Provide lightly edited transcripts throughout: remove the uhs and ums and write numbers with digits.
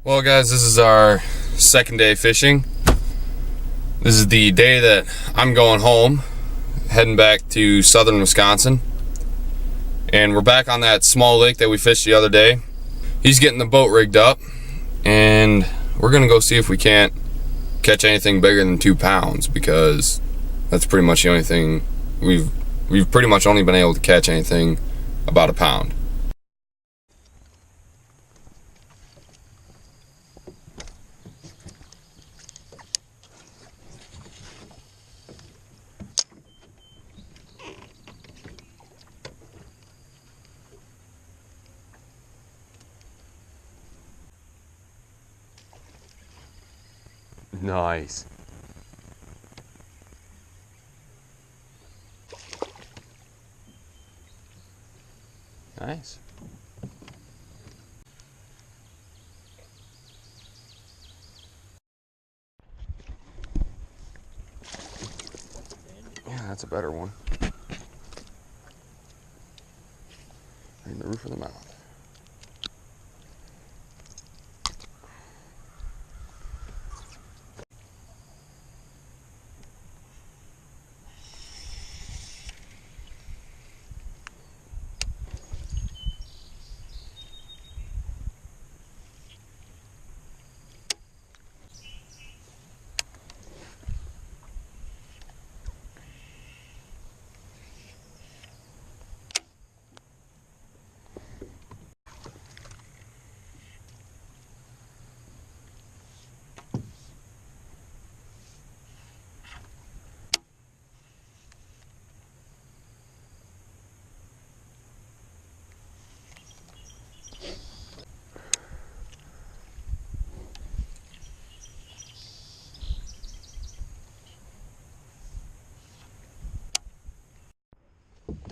Well guys, this is our second day fishing. This is the day that I'm going home, heading back to southern Wisconsin. And we're back on that small lake that we fished the other day. He's getting the boat rigged up, and we're gonna go see if we can't catch anything bigger than 2 pounds, because that's pretty much the only thing we've pretty much only been able to catch anything about 1 pound. Nice. Nice. Yeah, that's a better one. Right in the roof of the mouth.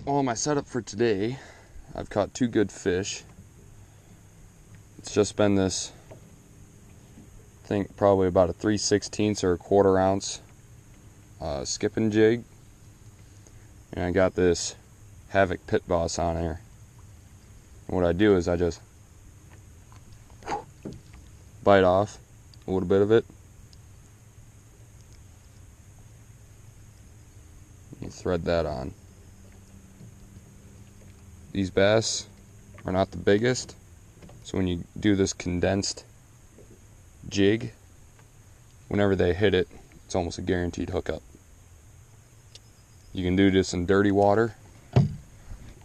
Well, my setup for today, I've caught 2 good fish. It's just been this, I think probably about a 3/16 or a 1/4 ounce skipping jig. And I got this Havoc Pit Boss on here. And what I do is I just bite off a little bit of it. You thread that on. These bass are not the biggest, so when you do this condensed jig, whenever they hit it, it's almost a guaranteed hookup. You can do this in dirty water,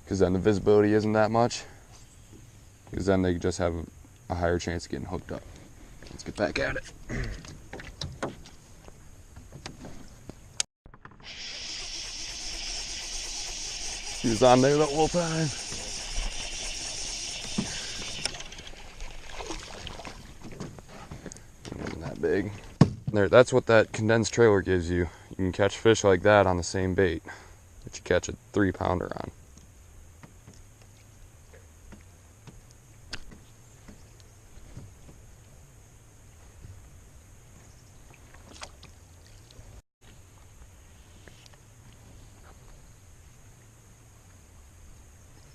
because then the visibility isn't that much, because then they just have a higher chance of getting hooked up. Let's get back at it. He was on there the whole time. It wasn't that big. There, that's what that condensed trailer gives you. You can catch fish like that on the same bait that you catch a 3-pounder on.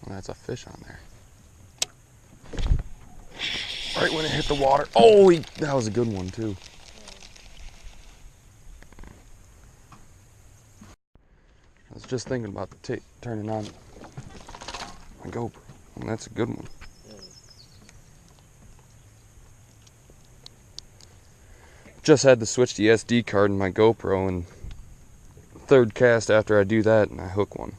Well, that's a fish on there. Right when it hit the water. Oh, that was a good one too. I was just thinking about turning on my GoPro, and that's a good one. Just had to switch the SD card in my GoPro, and third cast after I do that, and I hook one.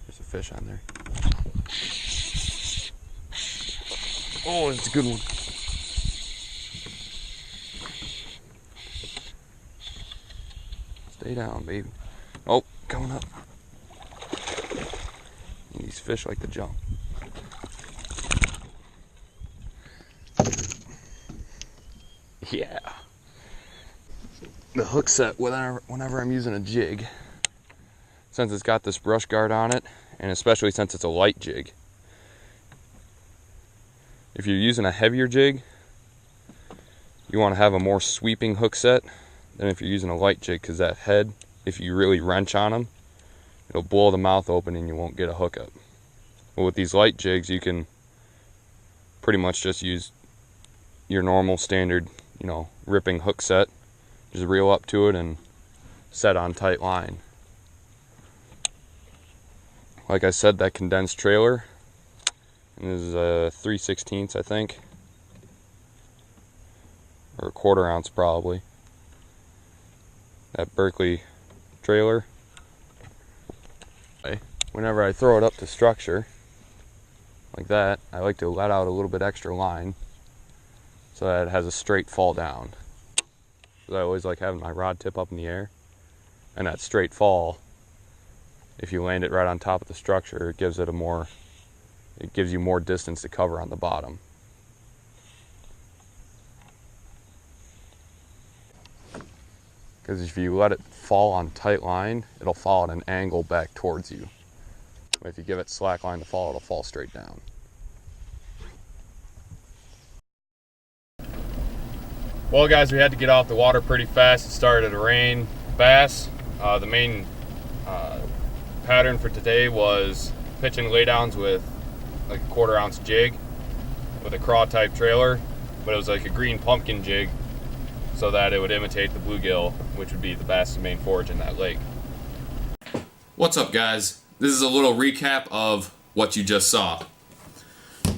There's a fish on there. Oh, it's a good one. Stay down, baby. Oh, coming up. These fish like to jump. Yeah. The hook set, whenever I'm using a jig, since it's got this brush guard on it, and especially since it's a light jig. If you're using a heavier jig, you want to have a more sweeping hook set than if you're using a light jig, because that head, if you really wrench on them, it'll blow the mouth open and you won't get a hookup. But with these light jigs, you can pretty much just use your normal standard, ripping hook set. Just reel up to it and set on tight line. Like I said, that condensed trailer, and this is a 3/16, I think, or a 1/4 ounce probably. That Berkeley trailer. Whenever I throw it up to structure, like that, I like to let out a little bit extra line so that it has a straight fall down. I always like having my rod tip up in the air, and that straight fall, if you land it right on top of the structure, it gives you more distance to cover on the bottom. Because if you let it fall on tight line, it'll fall at an angle back towards you. If you give it slack line to fall, it'll fall straight down. Well guys, we had to get off the water pretty fast. It started to rain fast. The main pattern for today was pitching laydowns with like a 1/4 ounce jig with a craw type trailer, but it was like a green pumpkin jig so that it would imitate the bluegill, which would be the bass's main forage in that lake. What's up guys? This is a little recap of what you just saw.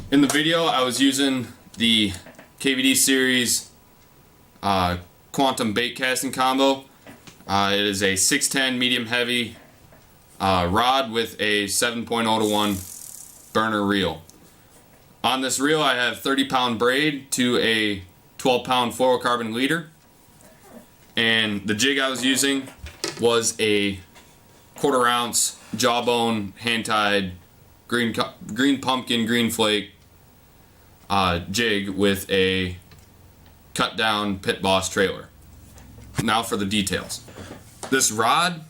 In the video I was using the KVD series Quantum bait casting combo. It is a 610 medium heavy rod with a 7.0 to 1 burner reel. On this reel I have 30-pound braid to a 12-pound fluorocarbon leader, and the jig I was using was a 1/4 ounce jawbone hand-tied green pumpkin green flake jig with a cut down Pit Boss trailer. Now for the details. This rod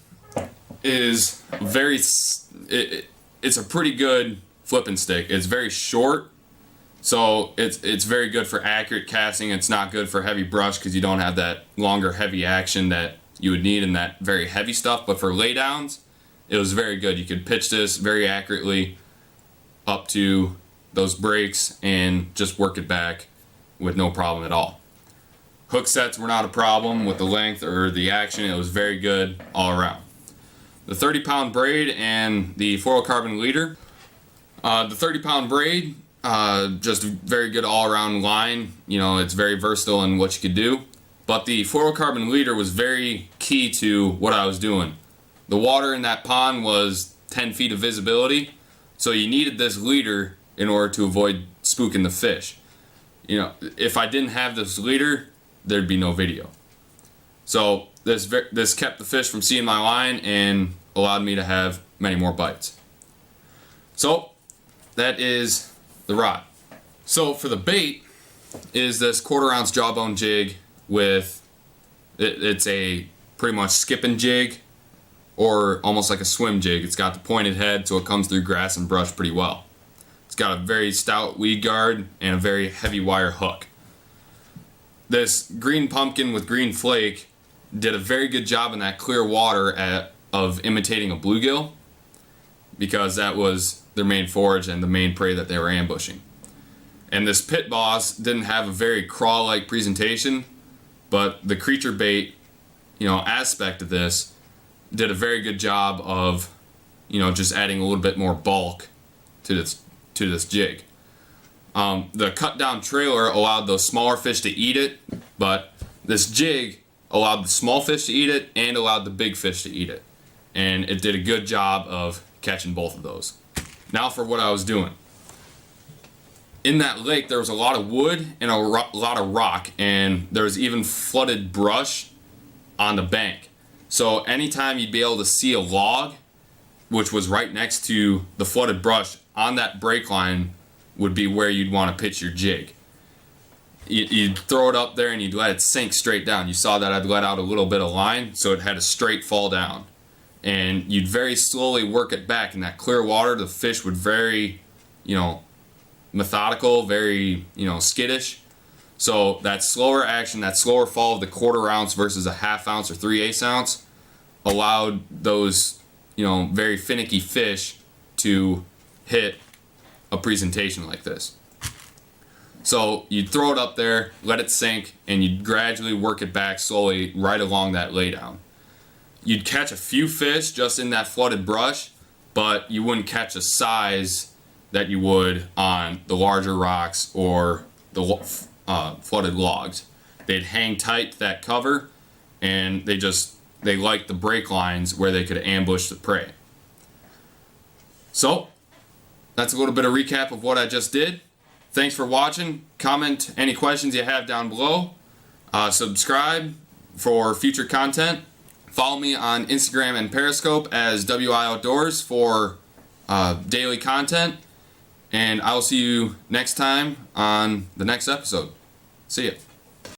is it's a pretty good flipping stick. It's very short, so it's very good for accurate casting. It's not good for heavy brush because you don't have that longer heavy action that you would need in that very heavy stuff, but for laydowns it was very good. You could pitch this very accurately up to those breaks and just work it back with no problem at all. Hook sets were not a problem with the length or the action. It was very good all around. The 30-pound braid and the fluorocarbon leader. The 30-pound braid, just very good all-around line. It's very versatile in what you could do. But the fluorocarbon leader was very key to what I was doing. The water in that pond was 10 feet of visibility, so you needed this leader in order to avoid spooking the fish. If I didn't have this leader, there'd be no video. So this kept the fish from seeing my line and allowed me to have many more bites. So that is the rod. So for the bait is this 1/4 ounce jawbone jig with it's a pretty much skipping jig, or almost like a swim jig. It's got the pointed head, so it comes through grass and brush pretty well. It's got a very stout weed guard and a very heavy wire hook. This green pumpkin with green flake did a very good job in that clear water of imitating a bluegill, because that was their main forage and the main prey that they were ambushing. And this Pit Boss didn't have a very crawl-like presentation, but the creature bait, aspect of this did a very good job of, just adding a little bit more bulk to this jig. The cut down trailer allowed those smaller fish to eat it, but this jig allowed the small fish to eat it and allowed the big fish to eat it. And it did a good job of catching both of those. Now for what I was doing. In that lake there was a lot of wood and a lot of rock, and there was even flooded brush on the bank. So anytime you'd be able to see a log, which was right next to the flooded brush, on that break line would be where you'd want to pitch your jig. you'd throw it up there and you'd let it sink straight down. You saw that I'd let out a little bit of line, so it had a straight fall down. And you'd very slowly work it back. In that clear water, the fish would very, methodical, very, skittish. So that slower action, that slower fall of the 1/4 ounce versus a 1/2 ounce or 3/8 ounce allowed those, very finicky fish to hit a presentation like this. So you'd throw it up there, let it sink, and you'd gradually work it back slowly right along that laydown. You'd catch a few fish just in that flooded brush, but you wouldn't catch a size that you would on the larger rocks or the flooded logs. They'd hang tight to that cover, and they liked the break lines where they could ambush the prey. So that's a little bit of recap of what I just did. Thanks for watching. Comment any questions you have down below. Subscribe for future content. Follow me on Instagram and Periscope as WI Outdoors for daily content. And I will see you next time on the next episode. See ya.